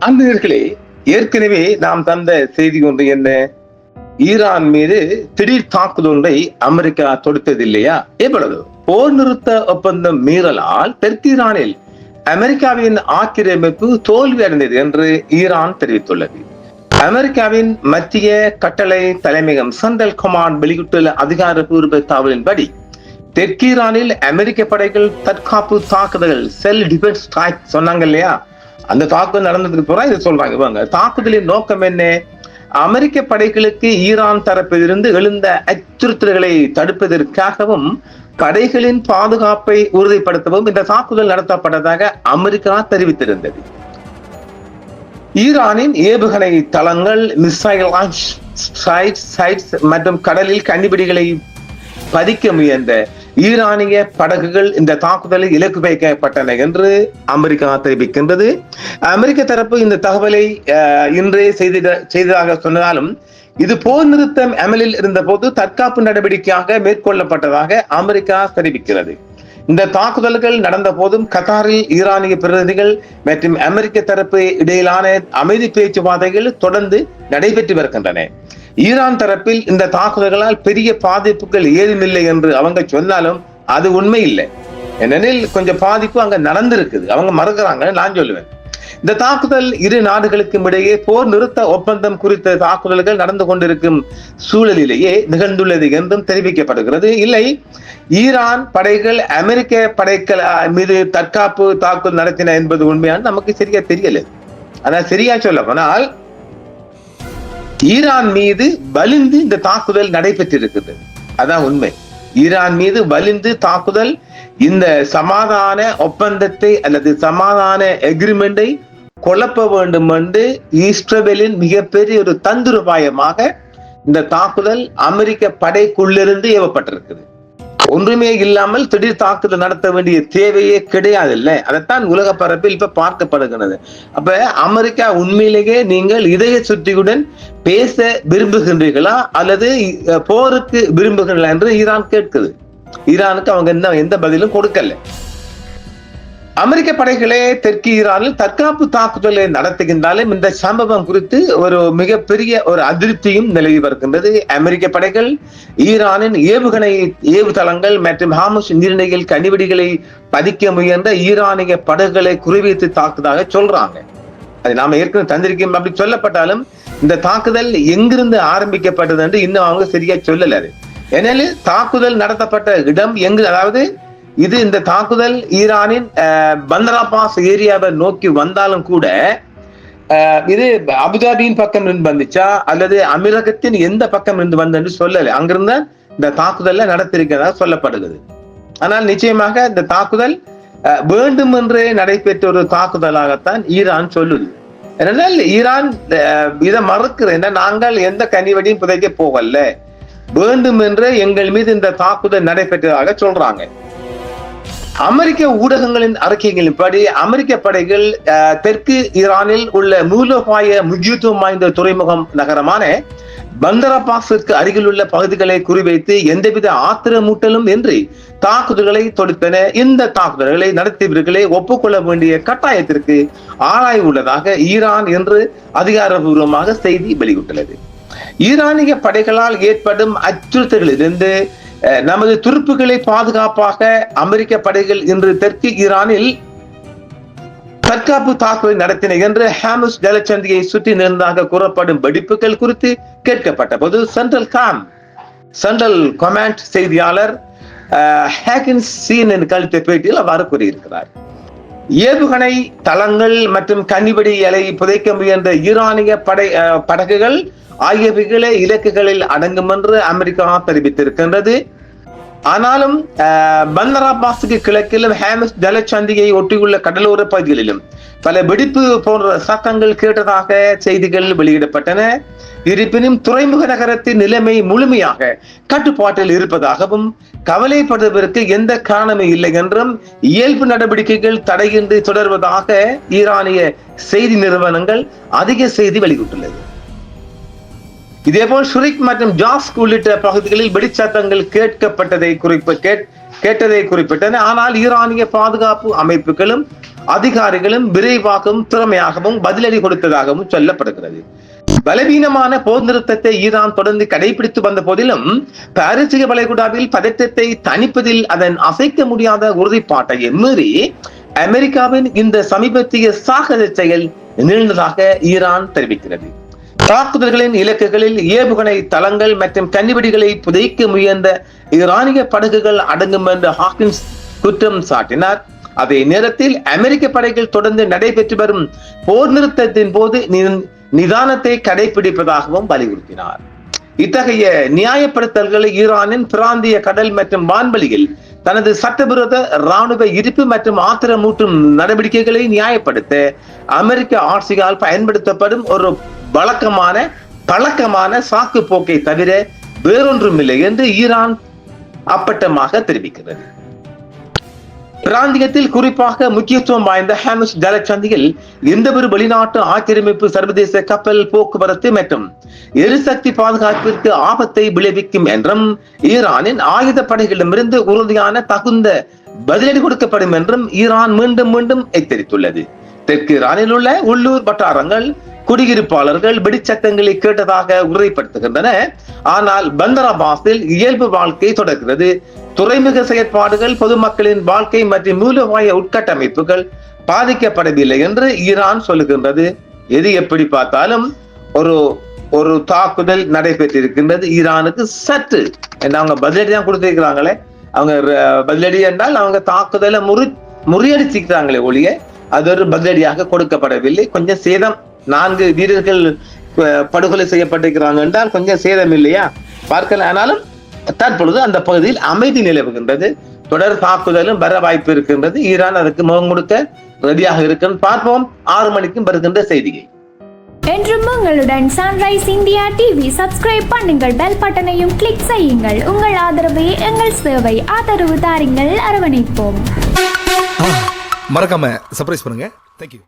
அன்பர்களே, ஏற்கனவே நாம் தந்த செய்தி ஒன்று என்ன? ஈரான் மீது திடீர் தாக்குதல் ஒன்றை அமெரிக்கா தொடுத்தது இல்லையா? எவ்வளவு போர் நிறுத்த ஒப்பந்தம் மீறலால் தெற்கு ஈரானில் அமெரிக்காவின் ஆக்கிரமிப்பு தோல்வி அடைந்தது என்று ஈரான் தெரிவித்துள்ளது. அமெரிக்காவின் மத்திய கட்டளை தலைமையகம் சென்ட்ரல் கமாண்ட் வெளியிட்டுள்ள அதிகாரப்பூர்வ தகவலின்படி தெற்கு ஈரானில் அமெரிக்க படைகள் தற்காப்பு தாக்குதல்கள் செல் டிஃபென்ஸ் ஸ்ட்ரைக் சொன்னாங்க இல்லையா? அந்த தாக்குதல் நடந்ததுக்கு பிறகு இதை சொல்றாங்க. தாக்குதலின் நோக்கம் என்ன? அமெரிக்க படைகளுக்கு ஈரான் தரப்பிலிருந்து எழுந்த அச்சுறுத்தல்களை தடுப்பதற்காகவும் படைகளின் பாதுகாப்பை உறுதிப்படுத்தவும் இந்த தாக்குதல் நடத்தப்பட்டதாக அமெரிக்கா தெரிவித்திருந்தது. ஈரானின் ஏவுகணை தளங்கள், மிசைல் சைட்ஸ் மற்றும் கடலில் கண்ணிவெடிகளை பதிக்க முயன்ற ஈரானிய படகுகள் இந்த தாக்குதலில் இலக்கு வைக்கப்பட்டன என்று அமெரிக்கா தெரிவிக்கின்றது. அமெரிக்க தரப்பு இந்த தகவலை இன்றே செய்ததாக சொன்னாலும் இது போர் நிறுத்தம் அமலில் இருந்த போது தற்காப்பு நடவடிக்கையாக மேற்கொள்ளப்பட்டதாக அமெரிக்கா தெரிவிக்கிறது. இந்த தாக்குதல்கள் நடந்த போதும் கத்தாரில் ஈரானிய பிரதிநிதிகள் மற்றும் அமெரிக்க தரப்பு இடையிலான அமைதி பேச்சுவார்த்தைகள் தொடர்ந்து நடைபெற்று வருகின்றன. ஈரான் தரப்பில் இந்த தாக்குதல்களால் பெரிய பாதிப்புகள் ஏதுமில்லை என்று அவங்க சொன்னாலும் அது உண்மை இல்லை. ஏனெனில் கொஞ்சம் பாதிப்பு அங்க நடந்திருக்குது, அவங்க மறுக்கிறாங்க. நான் சொல்லுவேன், இந்த தாக்குதல் இரு நாடுகளுக்கும் இடையே போர் நிறுத்த ஒப்பந்தம் குறித்த தாக்குதல்கள் நடந்து கொண்டிருக்கும் சூழலிலேயே நிகழ்ந்துள்ளது என்றும் தெரிவிக்கப்படுகிறது. இல்லை, ஈரான் படைகள் அமெரிக்க படைகள் மீது தற்காப்பு தாக்குதல் நடத்தின என்பது உண்மையான நமக்கு சரியா தெரியல. ஆனால் சரியா சொல்ல போனால் ஈரான் மீது வலிந்து இந்த தாக்குதல் நடைபெற்றிருக்குது. அதான் உண்மை. ஈரான் மீது வலிந்து தாக்குதல் இந்த சமாதான ஒப்பந்தத்தை அல்லது சமாதான எக்ரிமெண்டை குழப்ப வேண்டும் என்று இஸ்ரேலின் மிகப்பெரிய ஒரு தந்திரோபாயமாக இந்த தாக்குதல் அமெரிக்க படைக்குள்ளிருந்து ஏவப்பட்டிருக்குது. ஒன்றுமே இல்லாமல் திடீர் தாக்குதல் நடத்த வேண்டிய தேவையே கிடையாது. இல்லை, அதைத்தான் உலக பரப்பில் இப்ப பார்க்கப்படுகிறது. அப்ப அமெரிக்கா உண்மையிலேயே நீங்கள் இதய சுத்தியுடன் பேச விரும்புகின்றீர்களா அல்லது போருக்கு விரும்புகிறீர்களா என்று ஈரான் கேட்குது. ஈரானுக்கு அவங்க எந்த பதிலும் கொடுக்கல. அமெரிக்க படைகளே தெற்கு ஈரானில் தற்காப்பு தாக்குதலை நடத்துகின்றாலும் இந்த சம்பவம் குறித்து ஒரு மிகப்பெரிய ஒரு அதிருப்தியும் நிலவி வருகின்றது. அமெரிக்க படைகள் ஈரானின் ஏவுதளங்கள் மற்றும் ஹார்முஸ் நீரிணையில் கனிவெடிகளை பதிக்க முயன்ற ஈரானிய படைகளை குறிவைத்து தாக்குதாக சொல்றாங்க. அது நாம ஏற்கனவே தந்திருக்கோம். அப்படி சொல்லப்பட்டாலும் இந்த தாக்குதல் எங்கிருந்து ஆரம்பிக்கப்பட்டது என்று இன்னும் அவங்க சரியா சொல்லல. ஏனெனில் தாக்குதல் நடத்தப்பட்ட இடம் எங்கு, அதாவது இந்த தாக்குதல் ஈரானின் பந்தர் அப்பாஸ் ஏரியாவை நோக்கி வந்தாலும் கூட இது அபுதாபியின் பக்கம் இருந்து வந்துச்சா அல்லது அமீரகத்தின் எந்த பக்கம் இருந்து வந்தது சொல்லல. அங்கிருந்த இந்த தாக்குதல்ல நடத்திருக்கிறதா சொல்லப்படுகிறது. ஆனால் நிச்சயமாக இந்த தாக்குதல் வேண்டுமென்றே நடைபெற்ற ஒரு தாக்குதலாகத்தான் ஈரான் சொல்லுது. ஏனென்றால் ஈரான் இதை மறுக்கிறேன், நாங்கள் எந்த கனிவெடியும் புதைக்க போகல, வேண்டுமென்றே எங்கள் மீது இந்த தாக்குதல் நடைபெற்றதாக சொல்றாங்க. அமெரிக்க ஊடகங்களின் அறிக்கைகளின்படி அமெரிக்க படைகள் தெற்கு ஈரானில் உள்ள மூலோபாய முக்கியத்துவம் வாய்ந்த துறைமுகம் நகரமான பந்தர் அப்பாஸிற்கு அருகில் உள்ள பகுதிகளை குறிவைத்து எந்தவித ஆத்திரமூட்டலும் இன்றி தாக்குதல்களை தொடுத்தன. இந்த தாக்குதல்களை நடத்தியவர்களை ஒப்புக்கொள்ள வேண்டிய கட்டாயத்திற்கு ஆளாயுள்ளதாக ஈரான் என்று அதிகாரபூர்வமாக செய்தி வெளியிட்டுள்ளது. ஈரானிய படைகளால் ஏற்படும் அச்சுறுத்தலிலிருந்து நமது துருப்புகளை பாதுகாப்பாக அமெரிக்க படைகள் இன்று தெற்கு ஈரானில் தற்காப்பு தாக்குதல் நடத்தின என்று ஹார்முஸ் ஜலசந்தியை சுற்றி நின்றதாக கூறப்படும் வெடிப்புகள் குறித்து கேட்கப்பட்ட போது சென்ட்ரல் கமாண்ட் செய்தியாளர் ஹேகின்ஸ் CNN கழித்த பேட்டியில் அவ்வாறு கூறியிருக்கிறார். ஏவுகணை தளங்கள் மற்றும் கன்னிவெடி இலை புதைக்க முயன்ற ஈரானிய படகுகள் ஆகியவைகளே இலக்குகளில் அடங்கும் என்று அமெரிக்கா தெரிவித்திருக்கின்றது. ஆனாலும் பந்தர் அப்பாஸுக்கு கிழக்கிலும் ஹார்முஸ் ஜலசந்தியை ஒட்டியுள்ள கடலோர பகுதிகளிலும் பல வெடிப்பு போன்ற சத்தங்கள் கேட்டதாக செய்திகள் வெளியிடப்பட்டன. இருப்பினும் துறைமுக நகரத்தின் நிலைமை முழுமையாக கட்டுப்பாட்டில் இருப்பதாகவும் கவலைப்படுவதற்கு எந்த காரணமும் இல்லை என்றும் இயல்பு நடவடிக்கைகள் தடையின்றி தொடர்வதாக ஈரானிய செய்தி நிறுவனங்கள் அதிக செய்தி வெளியிட்டுள்ளது. இதேபோல் ஷுரிக் மற்றும் ஜாஸ்க் உள்ளிட்ட பகுதிகளில் வெடிச்சத்தங்கள் கேட்டதை குறிப்பிட்டன. ஆனால் ஈரானிய பாதுகாப்பு அமைப்புகளும் அதிகாரிகளும் விரைவாகவும் திறமையாகவும் பதிலடி கொடுத்ததாகவும் சொல்லப்படுகிறது. பலவீனமான போர் நிறுத்தத்தை ஈரான் தொடர்ந்து கடைபிடித்து வந்த போதிலும் பாரசீக வளைகுடாவில் பதற்றத்தை தணிப்பதில் அதன் அசைக்க முடியாத உறுதிப்பாட்டை மீறி அமெரிக்காவின் இந்த சமீபத்திய சாகச செயல் நீண்டதாக ஈரான் தெரிவிக்கிறது. தாக்குதல்களின் இலக்குகளில் ஏவுகணை தளங்கள் மற்றும் கன்னிவெடிகளை புதைக்க முயன்ற ஈரானிய படகுகள் அடங்கும் என்று ஹாக்கின்ஸ் குற்றம் சாட்டினார். அதே நேரத்தில் அமெரிக்க படைகள் தொடர்ந்து நடைபெற்று வரும் போர் நிறுத்தத்தின் போது நிதானத்தை கடைபிடிப்பதாகவும் வலியுறுத்தினார். இத்தகைய நியாயப்படுத்தல்களை ஈரானின் பிராந்திய கடல் மற்றும் வான்வெளியில் தனது சட்டவிரோத ராணுவ இருப்பு மற்றும் ஆத்திரமூட்டும் நடவடிக்கைகளை நியாயப்படுத்த அமெரிக்க ஆட்சியால் பயன்படுத்தப்படும் ஒரு பழக்கமான சாக்கு போக்கை தவிர வேறொன்றுமில்லை என்று ஈரான் அப்பட்டமாக தெரிவிக்கிறது. பிராந்தியத்தில் குறிப்பாக முக்கியத்துவம் வாய்ந்த ஹாமிஸ் ஜலசந்தியில் எந்தவொரு வெளிநாட்டு ஆக்கிரமிப்பு சர்வதேச கப்பல் போக்குவரத்து மற்றும் எரிசக்தி பாதுகாப்பிற்கு ஆபத்தை விளைவிக்கும் என்றும் ஈரானின் ஆயுத படைகளிடமிருந்து உறுதியான தகுந்த பதிலடி கொடுக்கப்படும் என்றும் ஈரான் மீண்டும் மீண்டும் எச்சரித்துள்ளது. தெற்கு ஈரானில் உள்ள உள்ளூர் வட்டாரங்கள் குடியிருப்பாளர்கள் வெடிச்சத்தங்களை கேட்டதாக உறுதிப்படுத்துகின்றன. ஆனால் பந்தர் அப்பாஸில் இயல்பு வாழ்க்கை தொடர்கிறது. துறைமுக செயற்பாடுகள், பொதுமக்களின் வாழ்க்கை மற்றும் மூலோபாய உட்கட்டமைப்புகள் பாதிக்கப்படவில்லை என்று ஈரான் சொல்லுகின்றது. எது எப்படி பார்த்தாலும் ஒரு தாக்குதல் நடைபெற்றிருக்கின்றது. ஈரானுக்கு சற்று அவங்க பதிலடி தான் கொடுத்திருக்கிறாங்களே, அவங்க பதிலடி என்றால் அவங்க தாக்குதலை முறியடிச்சிருக்கிறாங்களே ஒழிய அது ஒரு பதிலடியாக கொடுக்கப்படவில்லை. கொஞ்சம் சேதம், 4 வீரர்கள் படுகொலை செய்யப்பட்டிருக்கிறாங்க என்றால் கொஞ்சம் சேதம் இல்லையா பார்க்கலாம். ஆனாலும் தற்பொழுது அந்த பகுதியில் அமைதி நிலவுகின்றது. தொடர் தாக்குதலும் வர வாய்ப்பு இருக்கின்றது. ஈரான் அதுக்கு முகம் கொடுக்க ரெடியாக இருக்குன்னு பார்ப்போம். 6 மணிக்கும் வருகின்ற செய்தியை. என்றும் உங்களுடன் சன்ரைஸ் இந்தியா டிவி சப்ஸ்கிரைப் பண்ணுங்கள், பெல் பட்டனையும் கிளிக் செய்யுங்கள். உங்கள் ஆதரவே எங்கள் சேவை. ஆதரவு தாருங்கள், அரவணைப்போம். மறக்காம சர்ப்ரைஸ் பண்ணுங்க. தேங்க்யூ.